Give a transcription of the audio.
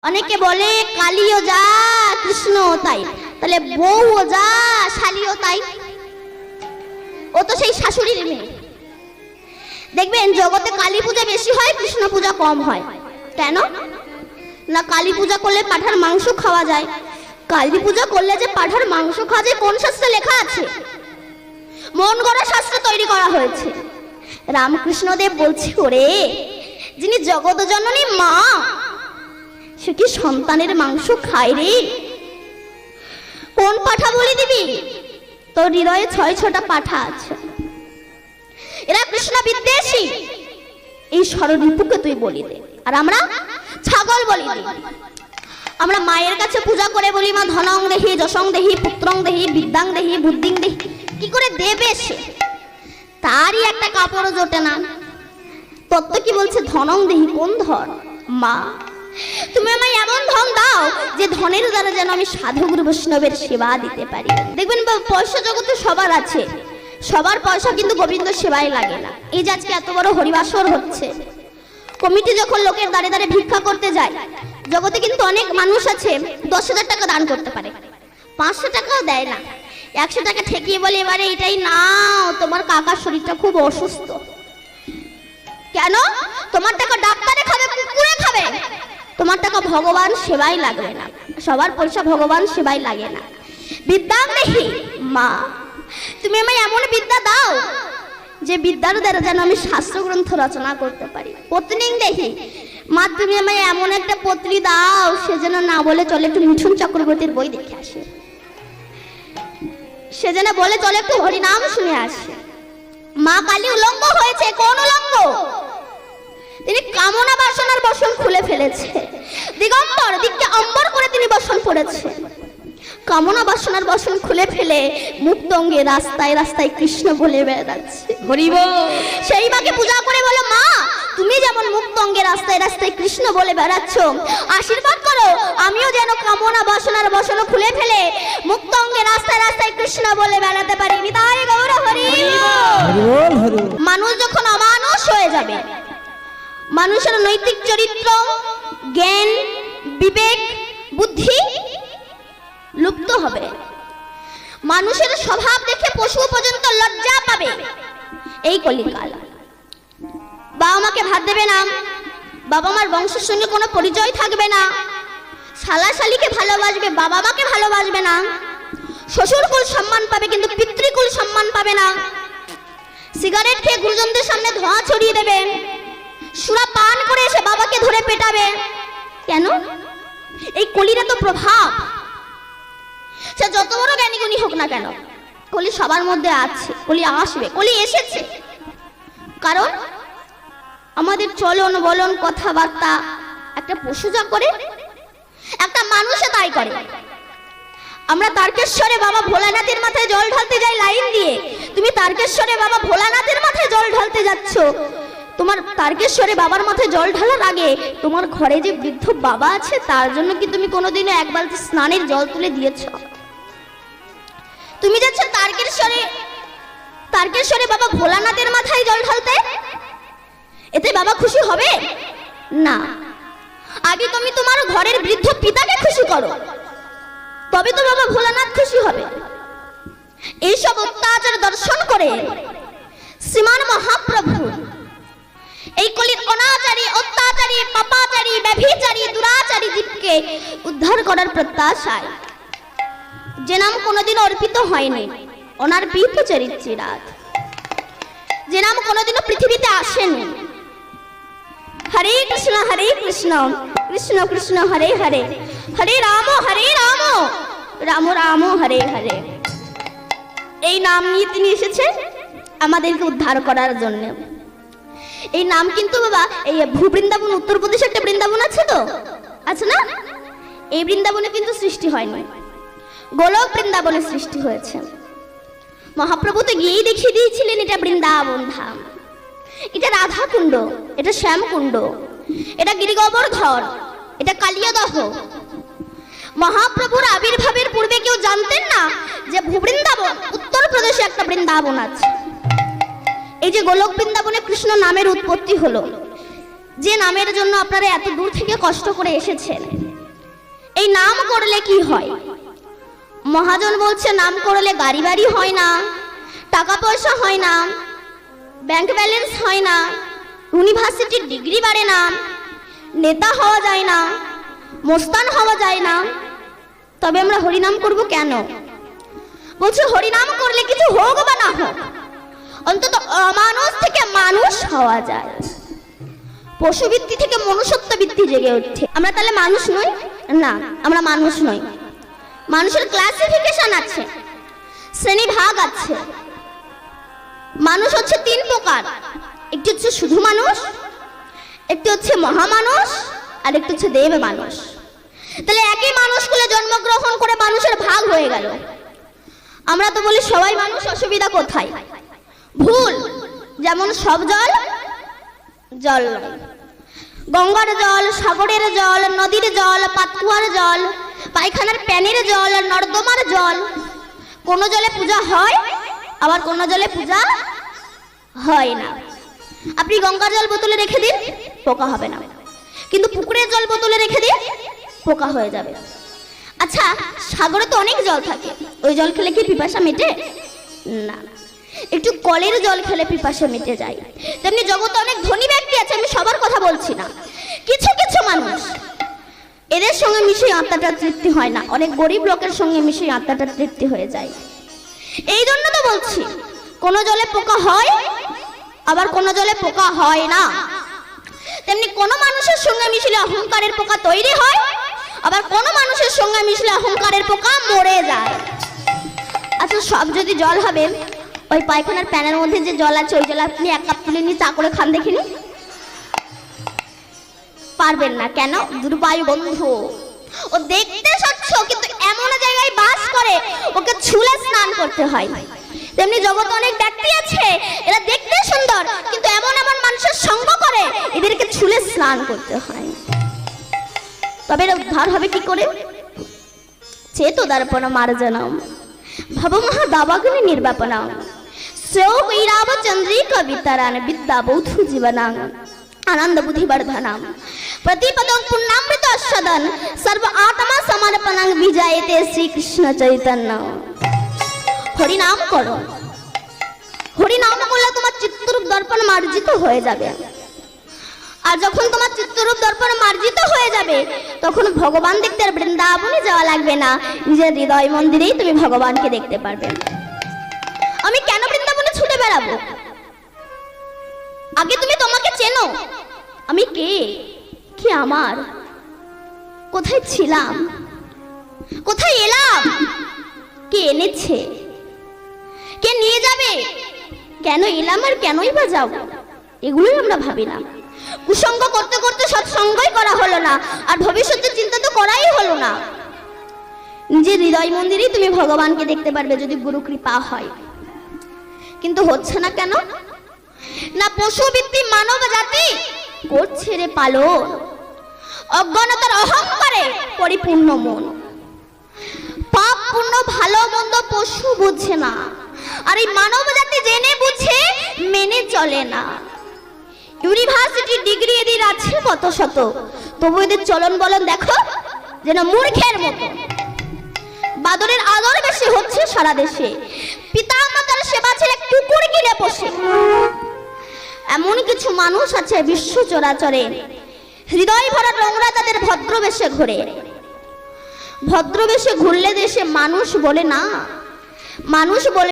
অনেকে বলে কালীও যা কৃষ্ণও তাই, তাহলে বউও যা শালীও তাই। ও তো সেই শাশুড়ির মেয়ে। দেখবেন জগতে কালী পূজা বেশি হয়, কৃষ্ণ পূজা কম হয়। কেন না? কালী পূজা করলে পাঁঠার মাংস খাওয়া যায়। কালী পূজা করলে যে পাঁঠার মাংস খাওয়া যায় কোন শাস্ত্রে লেখা আছে? মন গড়া শাস্ত্র তৈরি করা হয়েছে। রামকৃষ্ণদেব বলছে, ওরে যিনি জগৎ জননী মা, সে কি সন্তানের মাংস খায় রে? কোন পাঠা বলি দিবি? তোর হৃদয়ে 6-6টা পাঠা আছে। এরা কৃষ্ণ বিদ্বেষী। এই ষড়রিপুকে তুই বলি দে, আর আমরা ছাগল বলি দে। আমরা মায়ের কাছে পূজা করে বলি, মা ধনং দেহি, যশং দেহি, পুত্রং দেহি, বিদ্যাং দেহি, বুদ্ধিং দেহি। কি করে দেবে সে? তারই একটা কাপড় জোটে না। তত্ত্ব কি বলছে? ধনং দেহি। কোন ধন? মা তুমি আমায় এমন ধন দাও যে ধনের দ্বারা যেন আমি সাধু গুরু বৈষ্ণবের সেবা দিতে পারি। দেখবেন পয়সা জগতে সবার আছে, সবার পয়সা কিন্তু গোবিন্দ সেবায় লাগে না। এই যে আজকে এত বড় হরিবাসর হচ্ছে, কমিটি যখন লোকের দাঁড়ে দাঁড়ে ভিক্ষা করতে যায়, জগতে কিন্তু অনেক মানুষ আছে 10,000 টাকা দান করতে পারে, 500 টাকাও দেয় না। 100 টাকা ঠেকিয়ে বলে, এবারে এটাই নাও, তোমার কাকার শরীরটা খুব অসুস্থ। কেন? তোমার টাকা ডাক্তারে খাবে, কুকুরে খাবে, তোমার টাকা ভগবান সেবাই লাগবে না। সবার পয়সা ভগবান সেবাই লাগে না। বিদ্যাং দেহি। মা তুমি আমায় এমন বিদ্যা দাও যে বিদ্যার দ্বারা যেন আমি শাস্ত্র গ্রন্থ রচনা করতে পারি। পত্নীং দেহি। মা তুমি আমায় এমন একটা পত্নী দাও সে যেন না বলে চলে একটু মিঠুন চক্রবর্তীর বই দেখে আসে, সে যেন বলে চলে একটু হরিনাম শুনে আসে। মা কালী উলঙ্গ হয়েছে। কোন উলঙ্গ? তিনি কামনা বাসনার বসন খুলে ফেলেছে। দিগম্বর, দিককে অম্বর করে তিনি বসন পড়েছে। কামনা বাসনার বসন খুলে ফেলে মুক্ত অঙ্গে রাস্তায় রাস্তায় কৃষ্ণ বলে বেড়াচ্ছে। হরি বল। সেই মাকে পূজা করে বলো, মা তুমি যেমন মুক্ত অঙ্গে রাস্তায় রাস্তায় কৃষ্ণ বলে বেড়াচ্ছ, আশীর্বাদ করো আমিও যেন কামনা বাসনার বসন খুলে ফেলে মুক্ত অঙ্গে রাস্তায় রাস্তায় কৃষ্ণ বলে বেড়াতে পারি। নিতাই গৌর হরি বল। মানুষ যখন অমানুষ হয়ে যাবে, মানুষের নৈতিক চরিত্র, জ্ঞান, বিবেক, বুদ্ধি লুপ্ত হবে। মানুষের স্বভাব দেখে পশু পর্যন্ত লজ্জা পাবে। এই কলিকাল। বাবা মাকে ভাত দেবে না, বাবা মার বংশের সঙ্গে কোনো পরিচয় থাকবে না, শালা শালিকে ভালোবাসবে, বাবা মাকে ভালোবাসবে না, শ্বশুরকুল সম্মান পাবে কিন্তু পিতৃকুল সম্মান পাবে না। সিগারেট খেয়ে গুরুজনদের সামনে ধোঁয়া ছড়িয়ে দেবে, সুরা পান করে এসে বাবাকে ধরে পেটাবে। কেন? এই কলির তো প্রভাব। সে যত বড় জ্ঞানী গুণী হোক না কেন, কলি সবার মধ্যে আছে, কলি আসবে, কলি এসেছে। কারণ আমাদের চলন বলন কথাবার্তা একটা পশু যা করে, একটা মানুষে তাই করে। আমরা তারকেশ্বরে বাবা ভোলানাথের মাথায় জল ঢালতে যাই লাইন দিয়ে। তুমি তারকেশ্বরে বাবা ভোলানাথের মাথায় জল ঢালতে যাচ্ছ, তোমার তারকেশ্বরে বাবার মাথায় জল ঢালার আগে তোমার ঘরে যে বৃদ্ধ বাবা আছে তার জন্য কি তুমি কোনোদিনও এক বালতি স্নানের জল তুলে দিয়েছ? তুমি যাচ্ছ তারকেশ্বরে বাবা ভোলানাথের মাথায় জল ঢালতে, এতে বাবা খুশি হবে না। আগে তুমি তোমার ঘরের বৃদ্ধ পিতাকে খুশি করো, তবে তো বাবা ভোলানাথ খুশি হবে। এইসব অত্যাচার দর্শন করে শ্রীমান মহাপ্রভু এই কলির অনাচারী, অত্যাচারী, পাপাচারী, ব্যভিচারী, দুরাচারী জীবকে উদ্ধার করার প্রত্যাশায়, যে নাম কোনোদিন অর্পিত হয়নি, অনার্পিত চরিত্রাত, যে নাম কোনোদিনও পৃথিবীতে আসেনি। হরে কৃষ্ণ কৃষ্ণ কৃষ্ণ হরে হরে, হরে রাম রাম রাম হরে হরে। এই নাম নিয়ে তিনি এসেছেন আমাদেরকে উদ্ধার করার জন্য। এই নাম কিন্তু বাবা এই ভূবৃন্দাবন, উত্তরপ্রদেশে একটা বৃন্দাবন আছে তো, আছে না? এই বৃন্দাবনে কিন্তু সৃষ্টি হয়নি, গোলক বৃন্দাবনে সৃষ্টি হয়েছে। মহাপ্রভু তো গিয়েই দেখিয়ে দিয়েছিলেন এটা বৃন্দাবন ধাম, এটা রাধা কুণ্ড, এটা শ্যাম কুণ্ড, এটা গিরিগোবর্ধন, এটা কালিয়াদহ। মহাপ্রভুর আবির্ভাবের পূর্বে কেউ জানতেন না যে ভূবৃন্দাবন উত্তরপ্রদেশে একটা বৃন্দাবন আছে। এই যে গোলক বৃন্দাবনে কৃষ্ণ নামের উৎপত্তি হলো, যে নামের জন্য আপনারা এত দূর থেকে কষ্ট করে এসেছেন, এই নাম করলে কি হয়? মহাজন বলছে নাম করলে গাড়ি বাড়ি হয় না, টাকা পয়সা হয় না, ব্যাংক ব্যালেন্স হয় না, ইউনিভার্সিটির ডিগ্রি বাড়ে না, নেতা হওয়া যায় না, মোস্তান হওয়া যায় না। তবে আমরা হরিনাম করব কেন? বলছে হরিনাম করলে কিছু হোক বা না হোক, অন্তত অমানুষ থেকে মানুষ হওয়া যায়, পশুবৃত্তি থেকে মনুষ্যত্ব বৃত্তি জেগে ওঠে। আমরা তাহলে মানুষ নই? না, আমরা মানুষ নই। মানুষের ক্লাসিফিকেশন আছে, শ্রেণী ভাগ আছে। মানুষ হচ্ছে তিন প্রকার, একটি হচ্ছে শুধু মানুষ, একটি হচ্ছে মহামানুষ, আর একটি হচ্ছে দেব মানুষ। তাহলে একই মানুষগুলো জন্মগ্রহণ করে মানুষের ভাগ হয়ে গেল। আমরা তো বলি সবাই মানুষ, অসুবিধা কোথায়? ভুল। যেমন সব জল জল নয়, গঙ্গার জল, সাগরের জল, নদীর জল, পাতকুয়ার জল, পায়খানার প্যানের জল, নর্দমার জল, কোন জলে পূজা হয় আবার কোন জলে পূজা হয় না। আপনি গঙ্গার জল বোতলে রেখে দিন, পোকা হবে না, কিন্তু পুকুরের জল বোতলে রেখে দিন, পোকা হয়ে যাবে। আচ্ছা, সাগরে তো অনেক জল থাকে, ওই জল খেলে কি পিপাসা মেটে? না। একটু কলের জল খেলে পিপাসা মিটে যায়। তেমনি জগতে অনেক ধনী ব্যক্তি আছে, আমি সবার কথা বলছি না, কিছু কিছু মানুষ, এদের সঙ্গে মিশে আত্মাটা তৃপ্তি হয় না, অনেক গরিব লোকের সঙ্গে মিশে আত্মাটা তৃপ্তি হয়ে যায়। এই জন্য তো বলছি, কোন জলে পোকা হয় আবার কোন জলে পোকা হয় না। তেমনি কোন মানুষের সঙ্গে মিশলে অহংকারের পোকা তৈরি হয়, আবার কোন মানুষের সঙ্গে মিশলে অহংকারের পোকা মরে যায়। আচ্ছা, সব যদি জল হবে, ওই পায়খানার প্যানের মধ্যে যে জল আছে, ওই জল আপনি এক কাপ তুলে নিয়ে চা করে খান দেখিনি? পারবেন না। কেন? দুর্বায়ু বন্ধু। ও দেখতে স্বচ্ছ, কিন্তু এমন জায়গায় বাস করে, ওকে ছুলে স্নান করতে হয়। তেমনি জগতে অনেক ব্যক্তি আছে, এরা দেখতে সুন্দর, কিন্তু এমন এমন মানুষের সঙ্গ করে, এদেরকে ছুলে স্নান করতে হয়। তবে এরা উদ্ধার হবে কি করে? চেতো দর্পণ মার্জনম ভবমহা দাবাগ্নি নির্বাপনম শ্রেয় কৈরাব চন্দ্রিকা বিতারান বিদ্যা বৌদ্ধ জীবনাং আনন্দ বুদ্ধিবর্ধনম প্রতিপদং পুণ্যামৃত সদন সর্ব আত্মা সমর্পণং বিজয়তে শ্রীকৃষ্ণ চৈতন্য। হরিনাম করো, হরিনাম করলে তোমার চিত্তরূপ দর্পণ মার্জিত হয়ে যাবে। আর যখন তোমার চিত্তরূপ দর্পণ মার্জিত হয়ে যাবে, তখন ভগবান দেখতে আর বৃন্দাবনে যাওয়া লাগবে না, নিজের হৃদয় মন্দিরেই তুমি ভগবানকে দেখতে পারবে। আমি কেন বৃন্দাবনে ছুটে বেড়াবো? আগে তুমি তোমাকে চেনো, আমি কে, কি আমার, কোথায় ছিলাম, কোথায় এলাম, কে এনেছে, কে নিয়ে যাবে, কেন এলাম আর কেনই বা যাবো, এগুলোই আমরা ভাবি না। কুসঙ্গ করতে করতে সৎসঙ্গই করা হলো না, আর ভবিষ্যতের চিন্তা তো করাই হলো না। নিজের হৃদয় মন্দিরেই তুমি ভগবানকে দেখতে পারবে যদি গুরু কৃপা হয়। কিন্তু হচ্ছে না কেন? না পশুবৃত্তি মানব জাতি করছে রে পালন, অজ্ঞানতার অহংকারে পরিপূর্ণ মন। পাপ পুণ্য ভালো মন্দ পশু বুঝছে না, আর এই মানব জাতি জেনে বুঝে মেনে চলে না। ইউনিভার্সিটি ডিগ্রি এদের আছে কত শত, তবু এদের চলন বলন দেখো যেন মূর্খের মতো। বাদরের আদর বেশি হচ্ছে সারা দেশে, পিতা মাতার সেবা ছেড়ে কুকুর কিনে বসে। এমন কিছু মানুষ আছে বিশ্ব চরাচরে, হৃদয় ভরা নোংরা তাদের ভদ্রবেশে ঘোরে। ভদ্রবেশে ঘুরলে দেশে মানুষ বলে না, মানুষ বলে